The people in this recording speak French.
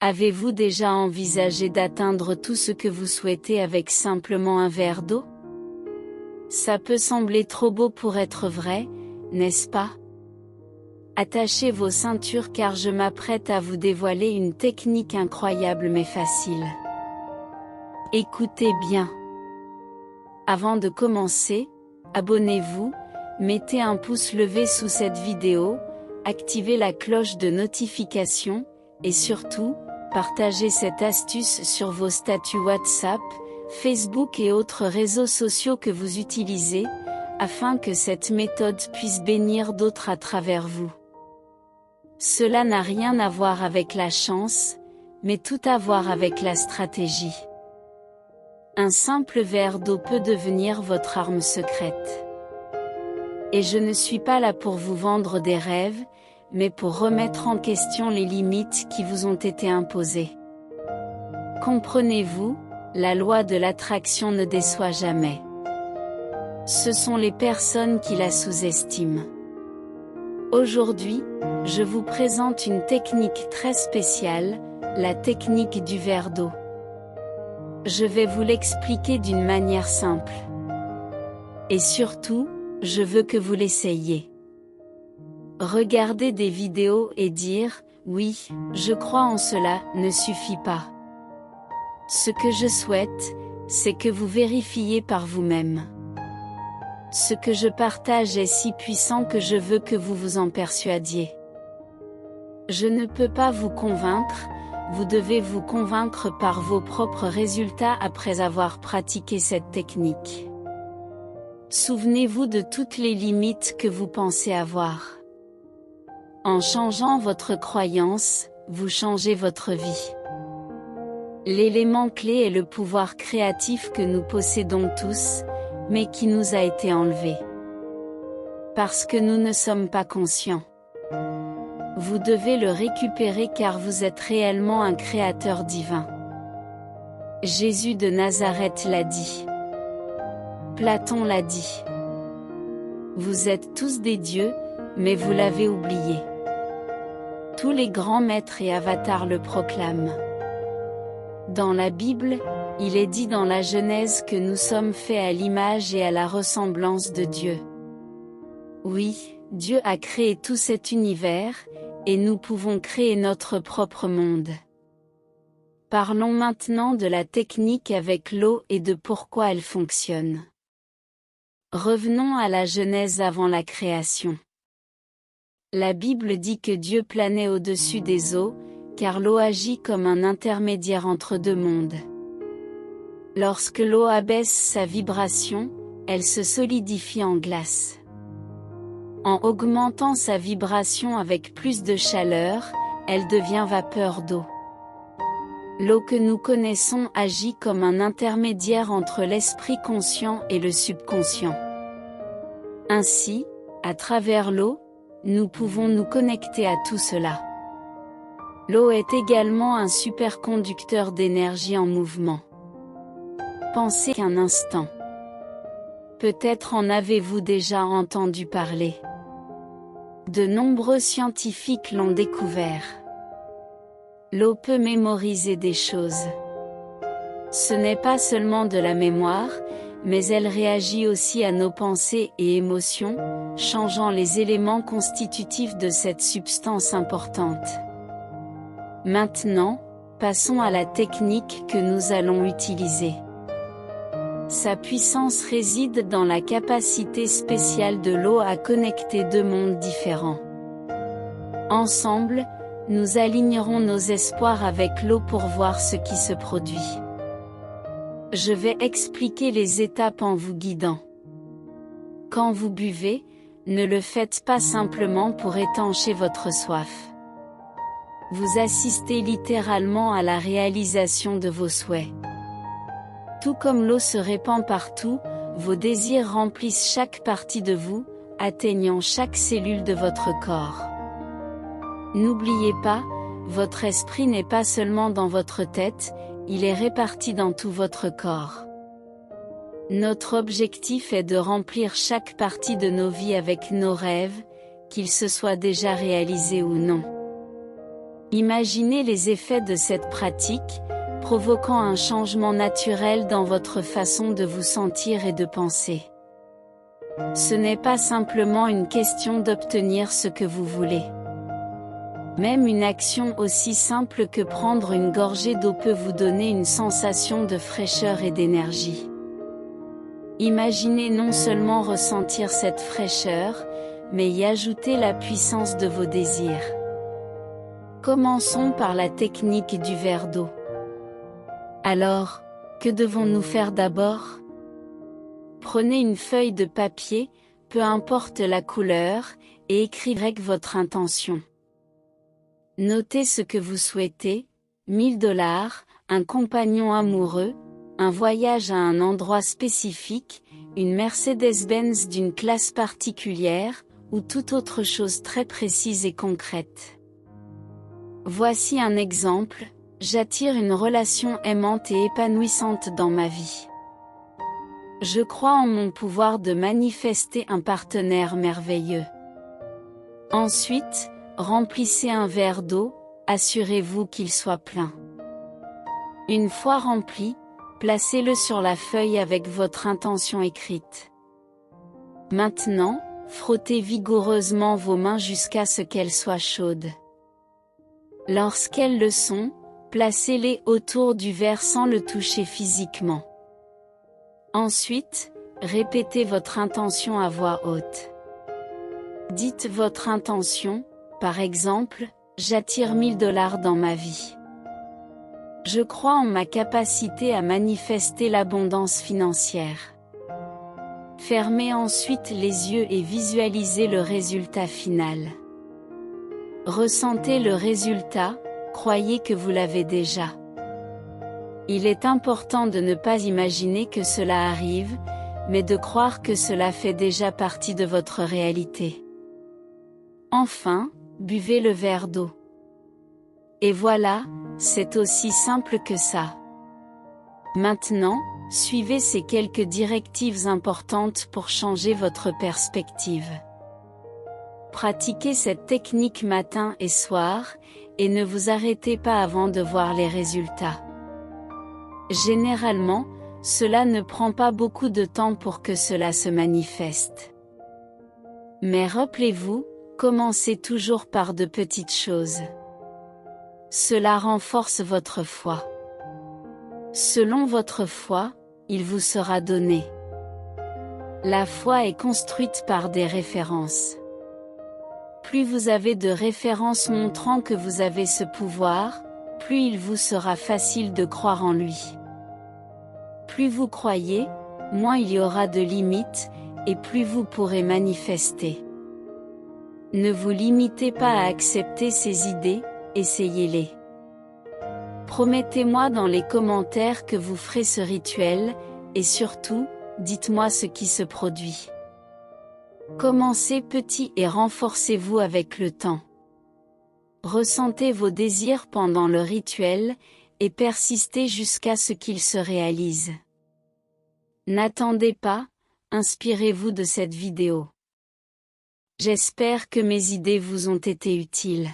Avez-vous déjà envisagé d'atteindre tout ce que vous souhaitez avec simplement un verre d'eau? Ça peut sembler trop beau pour être vrai, n'est-ce pas? Attachez vos ceintures car je m'apprête à vous dévoiler une technique incroyable mais facile. Écoutez bien. Avant de commencer, abonnez-vous, mettez un pouce levé sous cette vidéo, activez la cloche de notification, et surtout, partagez cette astuce sur vos statuts WhatsApp, Facebook et autres réseaux sociaux que vous utilisez, afin que cette méthode puisse bénir d'autres à travers vous. Cela n'a rien à voir avec la chance, mais tout à voir avec la stratégie. Un simple verre d'eau peut devenir votre arme secrète. Et je ne suis pas là pour vous vendre des rêves, mais pour remettre en question les limites qui vous ont été imposées. Comprenez-vous, la loi de l'attraction ne déçoit jamais. Ce sont les personnes qui la sous-estiment. Aujourd'hui, je vous présente une technique très spéciale, la technique du verre d'eau. Je vais vous l'expliquer d'une manière simple. Et surtout, je veux que vous l'essayiez. Regarder des vidéos et dire « oui, je crois en cela » ne suffit pas. Ce que je souhaite, c'est que vous vérifiez par vous-même. Ce que je partage est si puissant que je veux que vous vous en persuadiez. Je ne peux pas vous convaincre, vous devez vous convaincre par vos propres résultats après avoir pratiqué cette technique. Souvenez-vous de toutes les limites que vous pensez avoir. En changeant votre croyance, vous changez votre vie. L'élément clé est le pouvoir créatif que nous possédons tous, mais qui nous a été enlevé. Parce que nous ne sommes pas conscients. Vous devez le récupérer car vous êtes réellement un créateur divin. Jésus de Nazareth l'a dit. Platon l'a dit. Vous êtes tous des dieux, mais vous l'avez oublié. Tous les grands maîtres et avatars le proclament. Dans la Bible, il est dit dans la Genèse que nous sommes faits à l'image et à la ressemblance de Dieu. Oui, Dieu a créé tout cet univers, et nous pouvons créer notre propre monde. Parlons maintenant de la technique avec l'eau et de pourquoi elle fonctionne. Revenons à la Genèse avant la création. La Bible dit que Dieu planait au-dessus des eaux, car l'eau agit comme un intermédiaire entre deux mondes. Lorsque l'eau abaisse sa vibration, elle se solidifie en glace. En augmentant sa vibration avec plus de chaleur, elle devient vapeur d'eau. L'eau que nous connaissons agit comme un intermédiaire entre l'esprit conscient et le subconscient. Ainsi, à travers l'eau, nous pouvons nous connecter à tout cela. L'eau est également un superconducteur d'énergie en mouvement. Pensez qu'un instant. Peut-être en avez-vous déjà entendu parler. De nombreux scientifiques l'ont découvert. L'eau peut mémoriser des choses. Ce n'est pas seulement de la mémoire, mais elle réagit aussi à nos pensées et émotions, changeant les éléments constitutifs de cette substance importante. Maintenant, passons à la technique que nous allons utiliser. Sa puissance réside dans la capacité spéciale de l'eau à connecter deux mondes différents. Ensemble, nous alignerons nos espoirs avec l'eau pour voir ce qui se produit. Je vais expliquer les étapes en vous guidant. Quand vous buvez, ne le faites pas simplement pour étancher votre soif. Vous assistez littéralement à la réalisation de vos souhaits. Tout comme l'eau se répand partout, vos désirs remplissent chaque partie de vous, atteignant chaque cellule de votre corps. N'oubliez pas, votre esprit n'est pas seulement dans votre tête, il est réparti dans tout votre corps. Notre objectif est de remplir chaque partie de nos vies avec nos rêves, qu'ils se soient déjà réalisés ou non. Imaginez les effets de cette pratique, provoquant un changement naturel dans votre façon de vous sentir et de penser. Ce n'est pas simplement une question d'obtenir ce que vous voulez. Même une action aussi simple que prendre une gorgée d'eau peut vous donner une sensation de fraîcheur et d'énergie. Imaginez non seulement ressentir cette fraîcheur, mais y ajouter la puissance de vos désirs. Commençons par la technique du verre d'eau. Alors, que devons-nous faire d'abord? Prenez une feuille de papier, peu importe la couleur, et écrivez votre intention. Notez ce que vous souhaitez, 1000 $, un compagnon amoureux, un voyage à un endroit spécifique, une Mercedes-Benz d'une classe particulière, ou toute autre chose très précise et concrète. Voici un exemple, j'attire une relation aimante et épanouissante dans ma vie. Je crois en mon pouvoir de manifester un partenaire merveilleux. Ensuite, remplissez un verre d'eau, assurez-vous qu'il soit plein. Une fois rempli, placez-le sur la feuille avec votre intention écrite. Maintenant, frottez vigoureusement vos mains jusqu'à ce qu'elles soient chaudes. Lorsqu'elles le sont, placez-les autour du verre sans le toucher physiquement. Ensuite, répétez votre intention à voix haute. Dites votre intention, par exemple, j'attire 1000 $ dans ma vie. Je crois en ma capacité à manifester l'abondance financière. Fermez ensuite les yeux et visualisez le résultat final. Ressentez le résultat, croyez que vous l'avez déjà. Il est important de ne pas imaginer que cela arrive, mais de croire que cela fait déjà partie de votre réalité. Enfin, buvez le verre d'eau. Et voilà, c'est aussi simple que ça. Maintenant, suivez ces quelques directives importantes pour changer votre perspective. Pratiquez cette technique matin et soir, et ne vous arrêtez pas avant de voir les résultats. Généralement, cela ne prend pas beaucoup de temps pour que cela se manifeste. Mais rappelez-vous, commencez toujours par de petites choses. Cela renforce votre foi. Selon votre foi, il vous sera donné. La foi est construite par des références. Plus vous avez de références montrant que vous avez ce pouvoir, plus il vous sera facile de croire en lui. Plus vous croyez, moins il y aura de limites, et plus vous pourrez manifester. Ne vous limitez pas à accepter ces idées, essayez-les. Promettez-moi dans les commentaires que vous ferez ce rituel, et surtout, dites-moi ce qui se produit. Commencez petit et renforcez-vous avec le temps. Ressentez vos désirs pendant le rituel, et persistez jusqu'à ce qu'ils se réalisent. N'attendez pas, inspirez-vous de cette vidéo. J'espère que mes idées vous ont été utiles.